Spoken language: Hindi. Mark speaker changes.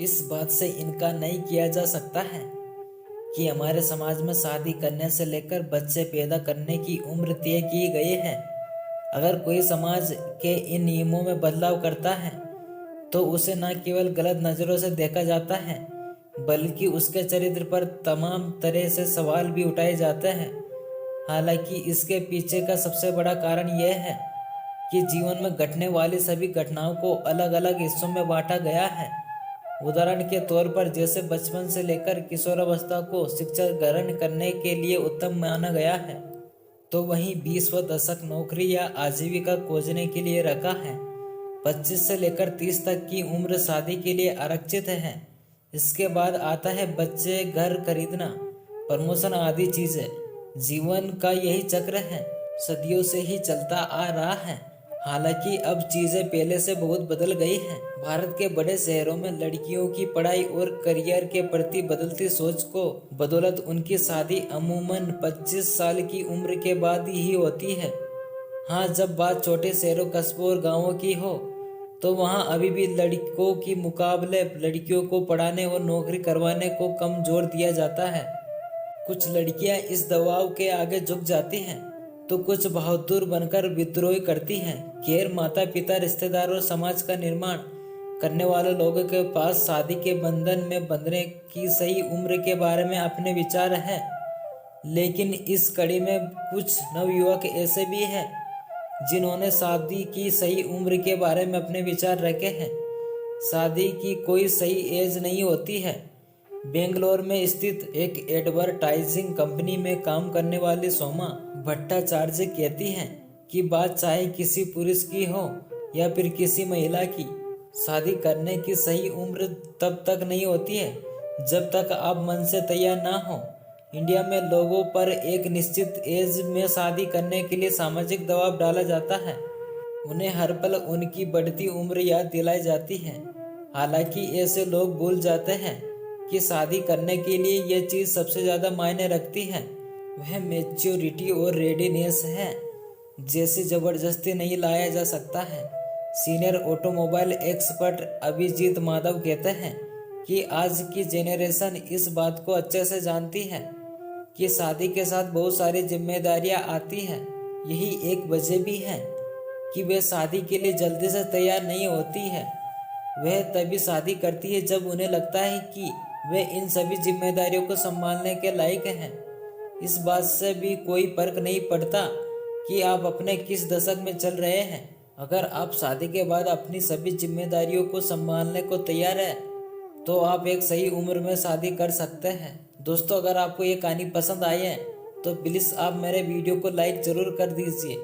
Speaker 1: इस बात से इनकार नहीं किया जा सकता है कि हमारे समाज में शादी करने से लेकर बच्चे पैदा करने की उम्र तय की गई है। अगर कोई समाज के इन नियमों में बदलाव करता है तो उसे न केवल गलत नज़रों से देखा जाता है बल्कि उसके चरित्र पर तमाम तरह से सवाल भी उठाए जाते हैं। हालांकि इसके पीछे का सबसे बड़ा कारण यह है कि जीवन में घटने वाली सभी घटनाओं को अलग अलग हिस्सों में बांटा गया है। उदाहरण के तौर पर जैसे बचपन से लेकर किशोरावस्था को शिक्षा ग्रहण करने के लिए उत्तम माना गया है, तो वहीं 20वां दशक नौकरी या आजीविका खोजने के लिए रखा है। 25 से लेकर 30 तक की उम्र शादी के लिए आरक्षित है। इसके बाद आता है बच्चे, घर खरीदना, प्रमोशन आदि चीजें। जीवन का यही चक्र है, सदियों से ही चलता आ रहा है। हालांकि अब चीजें पहले से बहुत बदल गई हैं। भारत के बड़े शहरों में लड़कियों की पढ़ाई और करियर के प्रति बदलती सोच को बदौलत उनकी शादी अमूमन 25 साल की उम्र के बाद ही होती है। हाँ, जब बात छोटे शहरों, कस्बों और गांवों की हो तो वहाँ अभी भी लड़कों की मुकाबले लड़कियों को पढ़ाने और नौकरी करवाने को कम जोर दिया जाता है। कुछ लड़कियां इस दबाव के आगे झुक जाती हैं तो कुछ बहादुर बनकर विद्रोह करती हैं। गैर माता पिता, रिश्तेदार और समाज का निर्माण करने वाले लोगों के पास शादी के बंधन में बंधने की सही उम्र के बारे में अपने विचार हैं। लेकिन इस कड़ी में कुछ नवयुवक ऐसे भी हैं जिन्होंने शादी की सही उम्र के बारे में अपने विचार रखे हैं। शादी की कोई सही एज नहीं होती है। बेंगलोर में स्थित एक एडवर्टाइजिंग कंपनी में काम करने वाली सोमा भट्टाचार्य कहती हैं कि बात चाहे किसी पुरुष की हो या फिर किसी महिला की, शादी करने की सही उम्र तब तक नहीं होती है जब तक आप मन से तैयार ना हो। इंडिया में लोगों पर एक निश्चित एज में शादी करने के लिए सामाजिक दबाव डाला जाता है। उन्हें हर पल उनकी बढ़ती उम्र याद दिलाई जाती है। हालांकि ऐसे लोग भूल जाते हैं कि शादी करने के लिए यह चीज़ सबसे ज़्यादा मायने रखती है, वह मैच्योरिटी और रेडीनेस है, जैसे ज़बरदस्ती नहीं लाया जा सकता है। Senior automobile expert Abhijit Madhav कहते हैं कि आज की जेनरेशन इस बात को अच्छे से जानती है कि शादी के साथ बहुत सारी जिम्मेदारियां आती हैं। यही एक वजह भी है कि वे शादी के लिए जल्दी से तैयार नहीं होती है। वह तभी शादी करती है जब उन्हें लगता है कि वे इन सभी जिम्मेदारियों को संभालने के लायक हैं। इस बात से भी कोई फर्क नहीं पड़ता कि आप अपने किस दशक में चल रहे हैं। अगर आप शादी के बाद अपनी सभी जिम्मेदारियों को संभालने को तैयार है तो आप एक सही उम्र में शादी कर सकते हैं। दोस्तों, अगर आपको ये कहानी पसंद आई है तो प्लीज़ आप मेरे वीडियो को लाइक ज़रूर कर दीजिए।